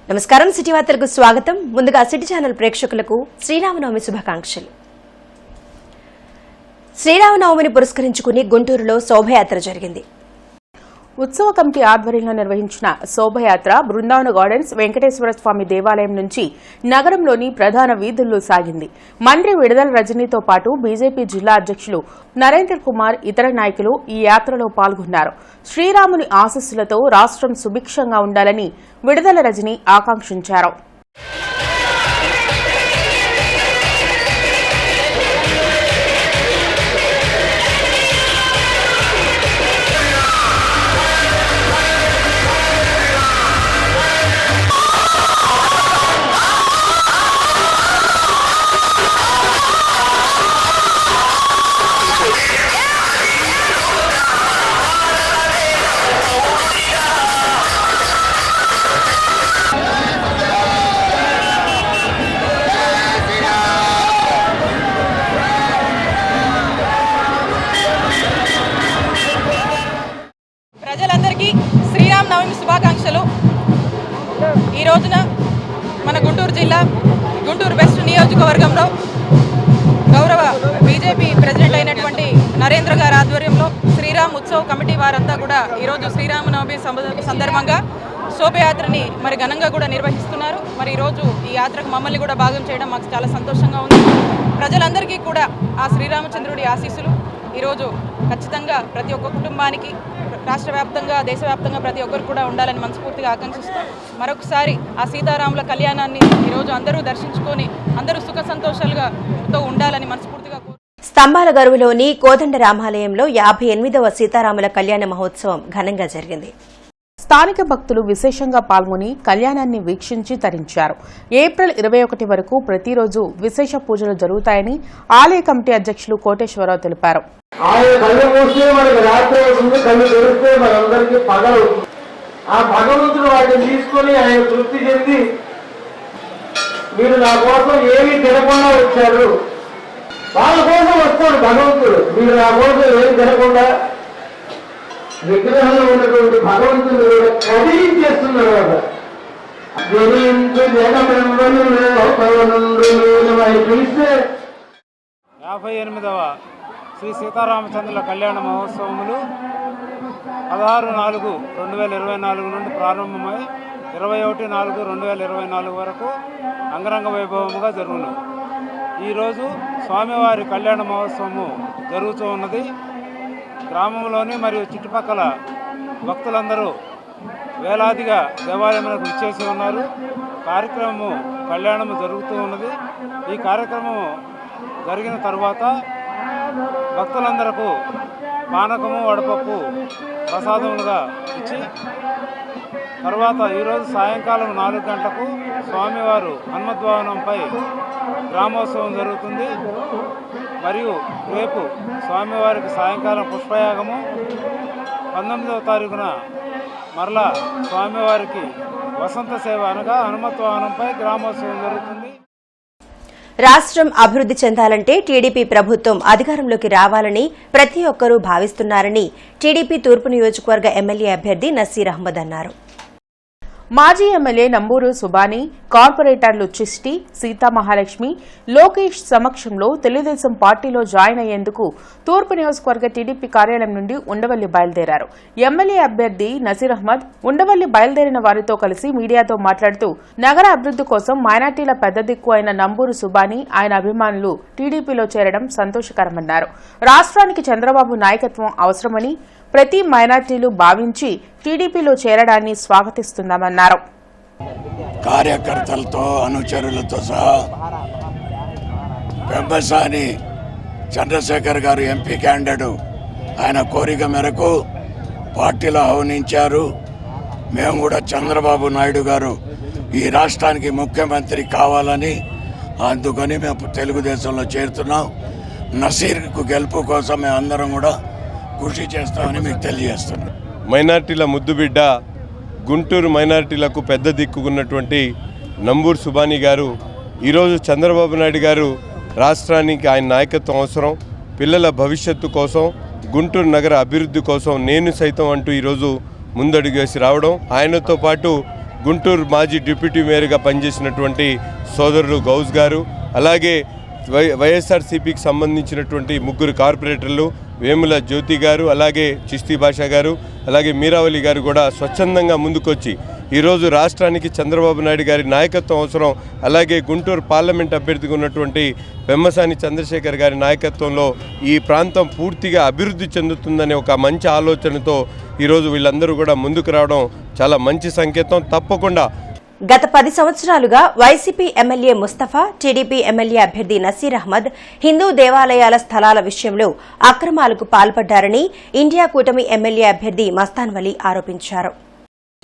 నమస్కారం సిటీ వార్తలకు స్వాగతం. ముందుగా సిటీ ఛానల్ ప్రేక్షకులకు శ్రీరామనవమి శుభాకాంక్షలు. శ్రీరామనవమిని పురస్కరించుకుని గుంటూరులో శోభయాత్ర జరిగింది. ఉత్సవ కమిటీ ఆధ్వర్యంలో నిర్వహించిన శోభయాత్ర బృందావన గార్డెన్స్ వెంకటేశ్వర స్వామి దేవాలయం నుంచి నగరంలోని ప్రధాన వీధుల్లో సాగింది. మంత్రి విడుదల రజనీతో పాటు బీజేపీ జిల్లా అధ్యక్షులు నరేంద్ర కుమార్, ఇతర నాయకులు ఈ యాత్రలో పాల్గొన్నారు. శ్రీరాముని ఆశీస్సులతో రాష్ట్రం సుభిక్షంగా ఉండాలని విడుదల రజనీ ఆకాంక్షించారు. ప్రజలందరికీ శ్రీరామనవమి శుభాకాంక్షలు. ఈ రోజున మన గుంటూరు జిల్లా గుంటూరు వెస్ట్ నియోజకవర్గంలో గౌరవ బీజేపీ ప్రెసిడెంట్ అయినటువంటి నరేంద్ర గారి ఆధ్వర్యంలో శ్రీరామ్ ఉత్సవ్ కమిటీ వారంతా కూడా ఈరోజు శ్రీరామనవమి సందర్భంగా శోభయాత్రని మరి ఘనంగా కూడా నిర్వహిస్తున్నారు. మరి ఈరోజు ఈ యాత్రకు మమ్మల్ని కూడా భాగం చేయడం మాకు చాలా సంతోషంగా ఉంది. ప్రజలందరికీ కూడా ఆ శ్రీరామచంద్రుడి ఆశీస్సులు ఈరోజు ఖచ్చితంగా ప్రతి ఒక్క కుటుంబానికి రాష్ట్ర వ్యాప్తంగా దేశవ్యాప్తంగా ప్రతి ఒక్కరు కూడా ఉండాలని మనస్ఫూర్తిగా ఆకాంక్షిస్తూ మరొకసారి ఆ సీతారాముల కళ్యాణాన్ని ఈరోజు అందరూ దర్శించుకొని అందరూ సుఖ సంతోషాలుగా ఉండాలని మనస్ఫూర్తిగా స్తంభాల గరువులోని కోదండ రామాలయంలో 58వ సీతారాముల కళ్యాణ మహోత్సవం ఘనంగా జరిగింది. స్థానిక భక్తులు విశేషంగా పాల్గొని కళ్యాణాన్ని వీక్షించి తరించారు. ఏప్రిల్ 21 వరకు ప్రతిరోజు విశేష పూజలు జరుగుతాయని ఆలయ కమిటీ అధ్యక్షులు కోటేశ్వరరావు తెలిపారు. ఆయన కళ్ళు మూస్తే మనకి రాత్రి అవుతుంది, కళ్ళు తెరిస్తే మనందరికీ పగలవుతుంది. ఆ భగవంతుడు వాటిని తీసుకొని ఆయన తృప్తి చెంది మీరు నా కోసం ఏమీ తినకుండా వచ్చారు, వాళ్ళ కోసం వస్తాడు భగవంతుడు. మీరు నా కోసం ఏమి తినకుండా విగ్రహంలో ఉన్నటువంటి భగవంతుడు కదిలించేస్తున్నాడు కదా. పిలిస్తే 58వ శ్రీ సీతారామచంద్రుల కళ్యాణ మహోత్సవములు 16/4/2024 నుండి ప్రారంభమై 21/4/2024 వరకు అంగరంగ వైభవముగా జరుగును. ఈరోజు స్వామివారి కళ్యాణ మహోత్సవము జరుగుతూ ఉన్నది. గ్రామంలోని మరియు చుట్టుపక్కల భక్తులందరూ వేలాదిగా దేవాలయములకు విచ్చేసి ఉన్నారు. కార్యక్రమము కళ్యాణము జరుగుతూ ఉన్నది. ఈ కార్యక్రమము జరిగిన తరువాత భక్తులందరకు పానకము, వడపప్పు ప్రసాదములుగా ఇచ్చి తర్వాత ఈరోజు సాయంకాలం 4 గంటలకు స్వామివారు హనుమద్వాహనంపై గ్రామోత్సవం జరుగుతుంది. మరియు రేపు స్వామివారికి సాయంకాలం పుష్పయాగము, 19వ తారీఖున మరలా స్వామివారికి వసంత సేవ అనగా హనుమద్వాహనంపై గ్రామోత్సవం జరుగుతుంది. రాష్ట్రం అభివృద్ధి చెందాలంటే టీడీపీ ప్రభుత్వం అధికారంలోకి రావాలని ప్రతి ఒక్కరూ భావిస్తున్నారని టీడీపీ తూర్పు నియోజకవర్గ ఎమ్మెల్యే అభ్యర్థి నసీర్ అహ్మద్ అన్నారు. మాజీ ఎమ్మెల్యే నంబూరు సుబానీ, కార్పొరేటర్లు చిష్టి, సీతామహాలక్ష్మి, లోకేష్ సమక్షంలో తెలుగుదేశం పార్టీలో జాయిన్ అయ్యేందుకు తూర్పు నియోజకవర్గ టీడీపీ కార్యాలయం నుండి ఉండవల్లి బయలుదేరారు. ఎమ్మెల్యే అభ్యర్థి నసీర్ అహ్మద్ ఉండవల్లి బయలుదేరిన వారితో కలిసి మీడియాతో మాట్లాడుతూ నగర అభివృద్ధి కోసం మైనార్టీల పెద్ద దిక్కు అయిన నంబూరు సుబానీ, ఆయన అభిమానులు టీడీపీలో చేరడం సంతోషకరమన్నారు. రాష్ట్రానికి చంద్రబాబు నాయకత్వం అవసరమని ప్రతి మైనార్టీలు భావించి టీడీపీలో చేరడాన్ని స్వాగతిస్తున్నామన్నారు. కార్యకర్తలతో, అనుచరులతో సహా పెంబసాని చంద్రశేఖర్ గారు ఎంపీ క్యాండిడేట్, ఆయన కోరిక మేరకు పార్టీలో ఆహ్వానించారు. మేము కూడా చంద్రబాబు నాయుడు గారు ఈ రాష్ట్రానికి ముఖ్యమంత్రి కావాలని, అందుకని మేము తెలుగుదేశంలో చేరుతున్నాం. నసీర్కు గెలుపు కోసం మేము అందరం కూడా కృషి చేస్తామని మీకు తెలియజేస్తున్నాం. మైనార్టీల ముద్దుబిడ్డ, గుంటూరు మైనార్టీలకు పెద్ద దిక్కున్నటువంటి నంబూరు సుబానీ గారు ఈరోజు చంద్రబాబు నాయుడు గారు రాష్ట్రానికి ఆయన నాయకత్వం అవసరం, పిల్లల భవిష్యత్తు కోసం, గుంటూరు నగర అభివృద్ధి కోసం నేను సైతం అంటూ ఈరోజు ముందడుగు వేసి రావడం, ఆయనతో పాటు గుంటూరు మాజీ డిప్యూటీ మేయర్గా పనిచేసినటువంటి సోదరుడు గౌజ్ గారు, అలాగే వైఎస్ఆర్సీపీకి సంబంధించినటువంటి 3 కార్పొరేటర్లు వేముల జ్యోతి గారు, అలాగే చిస్తీ భాషా గారు, అలాగే మీరావళి గారు కూడా స్వచ్ఛందంగా ముందుకొచ్చి ఈరోజు రాష్ట్రానికి చంద్రబాబు నాయుడు గారి నాయకత్వం అవసరం, అలాగే గుంటూరు పార్లమెంట్ అభ్యర్థిగా ఉన్నటువంటి పెమ్మసాని చంద్రశేఖర్ గారి నాయకత్వంలో ఈ ప్రాంతం పూర్తిగా అభివృద్ధి చెందుతుందనే ఒక మంచి ఆలోచనతో ఈరోజు వీళ్ళందరూ కూడా ముందుకు రావడం చాలా మంచి సంకేతం. తప్పకుండా గత 10 సంవత్సరాలుగా YCP MLA Mustafa, TDP MLA అభ్యర్థి నసీర్ అహ్మద్ హిందూ దేవాలయాల స్థలాల విషయంలో అక్రమాలకు పాల్పడ్డారని ఇండియా కూటమి ఎమ్మెల్యే అభ్యర్థి మస్తాన్ వలీ ఆరోపించారు.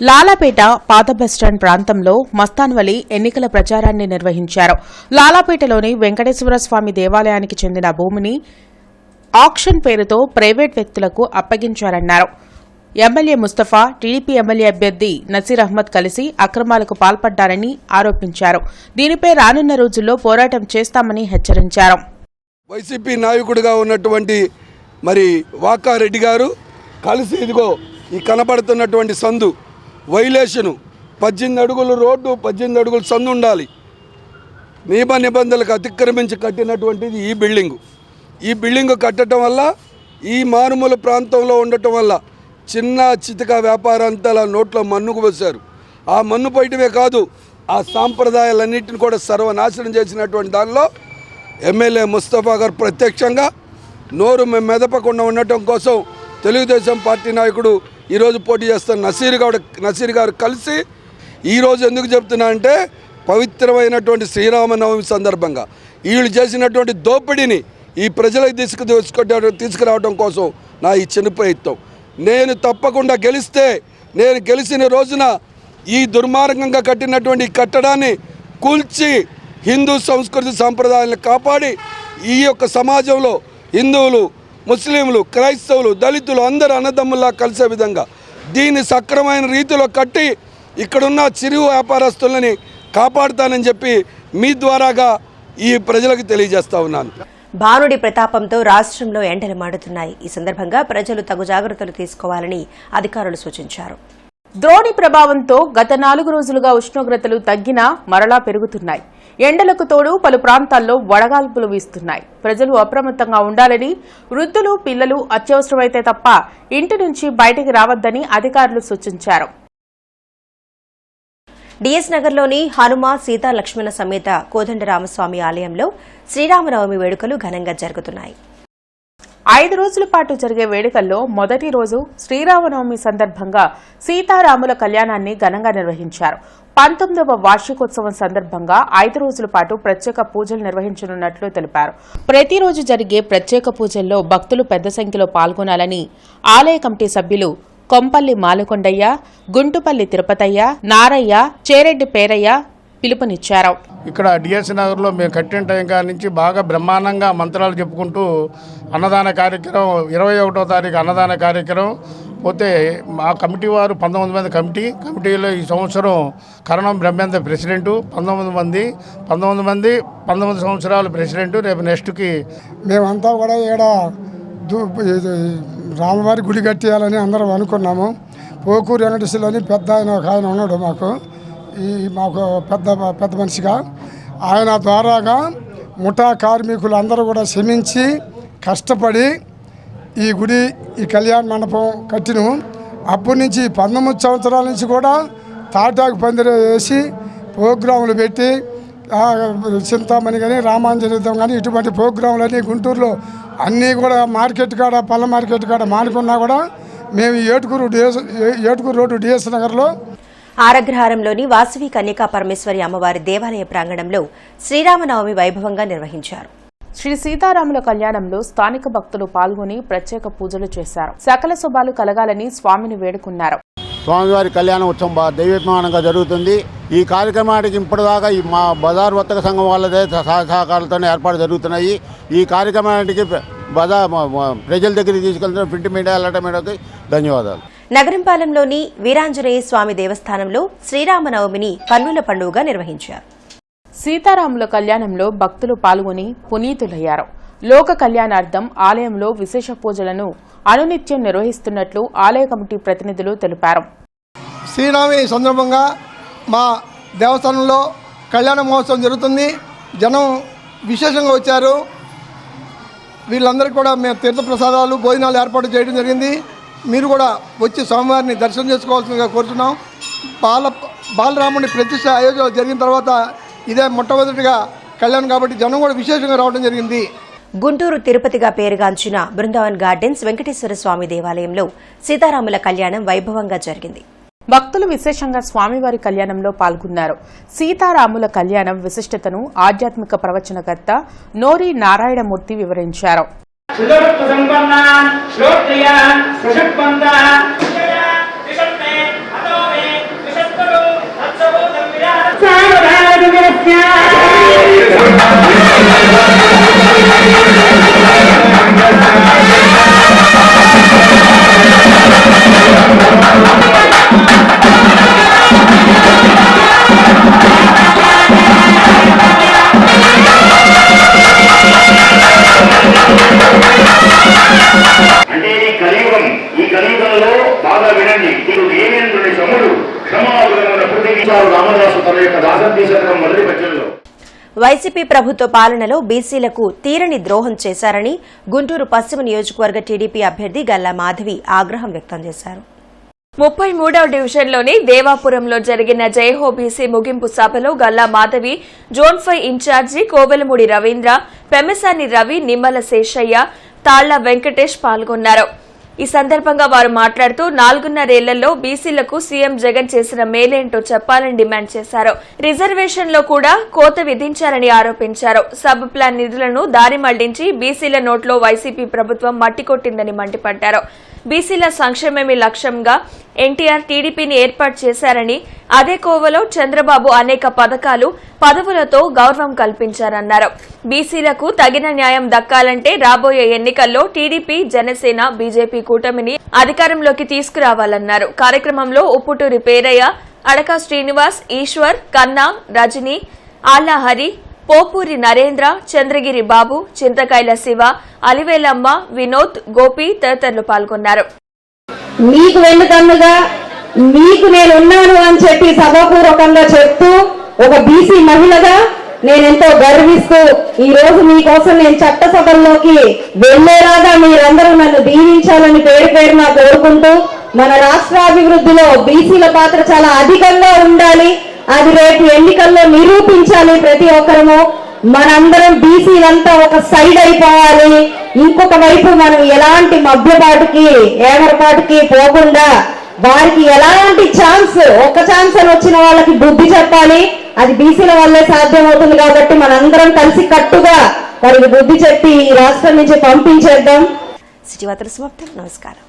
లాలాపేట పాత బస్టాండ్ ప్రాంతంలో మస్తాన్ వలీ ఎన్నికల ప్రచారాన్ని నిర్వహించారు. లాలాపేటలోని వెంకటేశ్వర స్వామి దేవాలయానికి చెందిన భూమిని ఆక్షన్ పేరుతో ప్రైవేట్ వ్యక్తులకు అప్పగించారన్నారు. ఎమ్మెల్యే ముస్తఫా, టీడీపీ ఎమ్మెల్యే అభ్యర్థి నసీర్ అహ్మద్ కలిసి అక్రమాలకు పాల్పడ్డారని ఆరోపించారు. దీనిపై రానున్న రోజుల్లో పోరాటం చేస్తామని హెచ్చరించారు. వైసీపీ నాయకుడిగా ఉన్నటువంటి వాకారెడ్డి గారు కలిసి ఇదిగో ఈ కనబడుతున్నటువంటి సందు వైలేషను 18 అడుగుల రోడ్డు, 18 అడుగుల సందు ఉండాలి. నియమ నిబంధనలకు అతిక్రమించి కట్టినటువంటిది ఈ బిల్డింగు కట్టడం వల్ల ఈ మారుమూల ప్రాంతంలో ఉండటం వల్ల చిన్న చితక వ్యాపారంతా నోట్లో మన్నుకు పోశారు. ఆ మన్ను పోయటమే కాదు, ఆ సాంప్రదాయాలన్నింటిని కూడా సర్వనాశనం చేసినటువంటి దానిలో ఎమ్మెల్యే ముస్తఫా గారు ప్రత్యక్షంగా నోరు మెదపకుండా ఉండటం కోసం తెలుగుదేశం పార్టీ నాయకుడు ఈరోజు పోటీ చేస్తున్న నసీర్ గారు కలిసి ఈరోజు ఎందుకు చెప్తున్నా అంటే పవిత్రమైనటువంటి శ్రీరామనవమి సందర్భంగా వీళ్ళు చేసినటువంటి దోపిడీని ఈ ప్రజలకు తీసుకురావడం కోసం నా ఈ చిన్న ప్రయత్నం. నేను తప్పకుండా నేను గెలిచిన రోజున ఈ దుర్మార్గంగా కట్టినటువంటి కట్టడాన్ని కూల్చి హిందూ సంస్కృతి సాంప్రదాయాలను కాపాడి ఈ యొక్క సమాజంలో హిందువులు, ముస్లింలు, క్రైస్తవులు, దళితులు అందరూ అన్నదమ్ముల్లా కలిసే విధంగా దీన్ని సక్రమైన రీతిలో కట్టి ఇక్కడున్న చిరు వ్యాపారస్తులని కాపాడుతానని చెప్పి మీ ద్వారాగా ఈ ప్రజలకు తెలియజేస్తా ఉన్నాను. భానుడి ప్రతాపంతో రాష్ట్రంలో ఎండలు మండుతున్నాయి. ఈ సందర్భంగా ప్రజలు తగు జాగ్రత్తలు తీసుకోవాలని అధికారులు సూచించారు. ద్రోణి ప్రభావంతో గత 4 రోజులుగా ఉష్ణోగ్రతలు తగ్గినా మరలా పెరుగుతున్నాయి. ఎండలకు తోడు పలు ప్రాంతాల్లో వడగాల్పులు వీస్తున్నాయి. ప్రజలు అప్రమత్తంగా ఉండాలని, వృద్ధులు, పిల్లలు అత్యవసరమైతే తప్ప ఇంటి నుంచి బయటికి రావద్దని అధికారులు సూచించారు. డిఎస్ నగర్లోని హనుమ సీతా లక్ష్మణ సమేత కోదండరామస్వామి ఆలయంలో శ్రీరామనవమి వేడుకలు ఘనంగా జరుగుతున్నాయి. 5 రోజుల పాటు జరిగే వేడుకల్లో మొదటి రోజు శ్రీరామనవమి సందర్భంగా సీతారాముల కళ్యాణాన్ని ఘనంగా నిర్వహించారు. 19వ వార్షికోత్సవం సందర్భంగా 5 రోజుల పాటు ప్రత్యేక పూజలు నిర్వహించనున్నట్లు తెలిపారు. ప్రతిరోజు జరిగే ప్రత్యేక పూజల్లో భక్తులు పెద్ద సంఖ్యలో పాల్గొనాలని ఆలయ కమిటీ సభ్యులు కొంపల్లి మాలకొండయ్య, గుంటుపల్లి తిరుపతయ్య, నారయ్య, చేరెడ్డి పేరయ్య పిలుపునిచ్చారు. ఇక్కడ డిఎస్ నగర్లో మేము కట్టిన టైం కాడి నుంచి బాగా బ్రహ్మాండంగా మంత్రాలు చెప్పుకుంటూ అన్నదాన కార్యక్రమం 21వ తారీఖు అన్నదాన కార్యక్రమం పోతే మా కమిటీ వారు 19 మంది కమిటీలో ఈ సంవత్సరం కరణం బ్రహ్మేంద్ర ప్రెసిడెంటు 19 సంవత్సరాలు ప్రెసిడెంటు. రేపు నెక్స్ట్కి మేమంతా కూడా ఈడ రామవారి గుడి కట్టేయాలని అందరం అనుకున్నాము. పోకూరు వెంకటేశ్వరుని పెద్ద ఆయన ఉన్నాడు మాకు పెద్ద మనిషిగా. ఆయన ద్వారాగా ముఠా కార్మికులు అందరూ కూడా శ్రమించి కష్టపడి ఈ గుడి ఈ కళ్యాణ మండపం కట్టిను. అప్పటి నుంచి 19 సంవత్సరాల నుంచి కూడా తాటాకు పందిరి వేసి ప్రోగ్రాములు పెట్టి చింతామణి కానీ రామాంజలితం కానీ ఇటువంటి ప్రోగ్రాములన్నీ గుంటూరులో అన్నీ కూడా మార్కెట్ కాడ పళ్ళ మార్కెట్ కాడ మానుకున్నా కూడా మేము ఏటుకూరు రోడ్డు డిఎస్ నగర్లో ఆరగ్రహారంలోని వాసవి కన్యకా పరమేశ్వరి అమ్మవారి దేవాలయ ప్రాంగణంలో శ్రీరామనవమి వైభవంగా నిర్వహించారు. శ్రీ సీతారాముల కళ్యాణంలో స్థానిక భక్తులు పాల్గొని ప్రత్యేక పూజలు చేశారు. సకల శుభాలు కలగాలని స్వామిని వేడుకున్నారు. స్వామివారి కళ్యాణ ఉత్సవం దైవమానంగా జరుగుతుంది. ఈ కార్యక్రమానికి ఇప్పటిదాకా మా బజార్ వర్తక సంఘం వాళ్ళదే సహకారాలతోనే ఏర్పాటు జరుగుతున్నాయి. ఈ కార్యక్రమానికి ప్రజల దగ్గరికి తీసుకెళ్తున్న ప్రింట్ మీడియా ఎలక్ట్రానిక్ ధన్యవాదాలు. నగరంపాలెంలోని వీరాంజనేయ స్వామి దేవస్థానంలో శ్రీరామనవమిని కన్నుల పండుగగా నిర్వహించారు. సీతారాముల కళ్యాణంలో భక్తులు పాల్గొని పునీతులయ్యారు. లోక కళ్యాణార్థం ఆలయంలో విశేష పూజలను అనునిత్యం నిర్వహిస్తున్నట్లు ఆలయ కమిటీ ప్రతినిధులు తెలిపారు. శ్రీరామి సందర్భంగా మా దేవస్థానంలో కళ్యాణ మహోత్సవం జరుగుతుంది. జనం విశేషంగా వచ్చారు. వీళ్ళందరికీ కూడా మేము తీర్థప్రసాదాలు భోజనాలు ఏర్పాటు చేయడం జరిగింది. మీరు కూడా వచ్చి స్వామివారిని దర్శనం చేసుకోవాల్సిందిగా కోరుతున్నాం. బాలరాముని ప్రతిష్ట అయోధ్యలో జరిగిన తర్వాత ఇదే మొట్టమొదటిగా కళ్యాణం కాబట్టి జనం కూడా విశేషంగా రావడం జరిగింది. గుంటూరు తిరుపతిగా పేరుగాంచిన బృందావన్ గార్డెన్స్ వెంకటేశ్వర స్వామి దేవాలయంలో సీతారాముల కళ్యాణం వైభవంగా జరిగింది. భక్తులు విశేషంగా స్వామివారి కళ్యాణంలో పాల్గొన్నారు. సీతారాముల కళ్యాణం విశిష్టతను ఆధ్యాత్మిక ప్రవచనకర్త నోరి నారాయణమూర్తి వివరించారు. అంటే ఈ కలియుగంలో బాగా వినండి. ఇది ఏమేంద్రుని సముడు క్షమాగుణమున ప్రతిగించారు రామదాసు తన యొక్క దాసంతి శతకం మొదటి పద్యంలో. వైసీపీ ప్రభుత్వ పాలనలో బీసీలకు తీరని ద్రోహం చేశారని గుంటూరు పశ్చిమ నియోజకవర్గ టీడీపీ అభ్యర్థి గల్లా మాధవి ఆగ్రహం వ్యక్తం చేశారు. 33వ డివిజన్లోని దేవాపురంలో జరిగిన జయహో బీసీ ముగింపు సభలో గల్లా మాధవి, జోన్ 5 ఇన్ఛార్జి కోవెలమూడి రవీంద్ర, పెమ్మసాని రవి, నిమ్మల శేషయ్య, తాళ్ల వెంకటేష్ పాల్గొన్నారు. ఈ సందర్భంగా వారు మాట్లాడుతూ 4.5 ఏళ్లలో బీసీలకు సీఎం జగన్ చేసిన మేలేంటో చెప్పాలని డిమాండ్ చేశారు. రిజర్వేషన్లో కూడా కోత విధించారని ఆరోపించారు. సబ్ ప్లాన్ నిధులను దారి మళ్లించి బీసీల నోట్లో వైసీపీ ప్రభుత్వం మట్టి కొట్టిందని మండిపడ్డారు. బీసీల సంక్షేమమే లక్ష్యంగా ఎన్టీఆర్ టీడీపీని ఏర్పాటు చేశారని, అదే కోవలో చంద్రబాబు అనేక పథకాలు, పదవులతో గౌరవం కల్పించారన్నారు. బీసీలకు తగిన న్యాయం దక్కాలంటే రాబోయే ఎన్నికల్లో టీడీపీ, జనసేన, బీజేపీ కూటమిని అధికారంలోకి తీసుకురావాలన్నారు. కార్యక్రమంలో ఉప్పుటూరి పేరయ్య, అడక శ్రీనివాస్, ఈశ్వర్, కన్నా, రజని, ఆళ్లహరి, పోపూరి నరేంద్ర, చంద్రగిరి బాబు, చింతకాయల శివ, అలివేలమ్మ, వినోద్, గోపి తదితరులు పాల్గొన్నారు. మీకు వెన్నుకన్నుగా మీకు నేనున్నాను అని చెప్పి సభాపూర్వకంగా చెప్తూ ఒక బీసీ మహిళగా నేనెంతో గర్విస్తూ ఈ రోజు మీకోసం నేను చట్టసభల్లోకి వెళ్లేలాగా మీరందరూ నన్ను దీవించాలని పేరున కోరుకుంటూ మన రాష్ట్రాభివృద్ధిలో బీసీల పాత్ర చాలా అధికంగా ఉండాలి. అది రేపు ఎన్నికల్లో నిరూపించాలి. ప్రతి ఒక్కరము మనందరం బీసీలంతా ఒక సైడ్ అయిపోవాలి. ఇంకొక వైపు మనం ఎలాంటి మభ్యపాటుకి ఏమరపాటుకి పోకుండా వారికి ఎలాంటి ఒక్క ఛాన్స్ అని వచ్చిన వాళ్ళకి బుద్ధి చెప్పాలి. అది బీసీల వల్లే సాధ్యమవుతుంది కాబట్టి మనందరం కలిసి కట్టుగా వారికి బుద్ధి చెప్పి ఈ రాష్ట్రం నుంచి పంపించేద్దాం. సిటీ వార్తల సమాప్తం. నమస్కారం.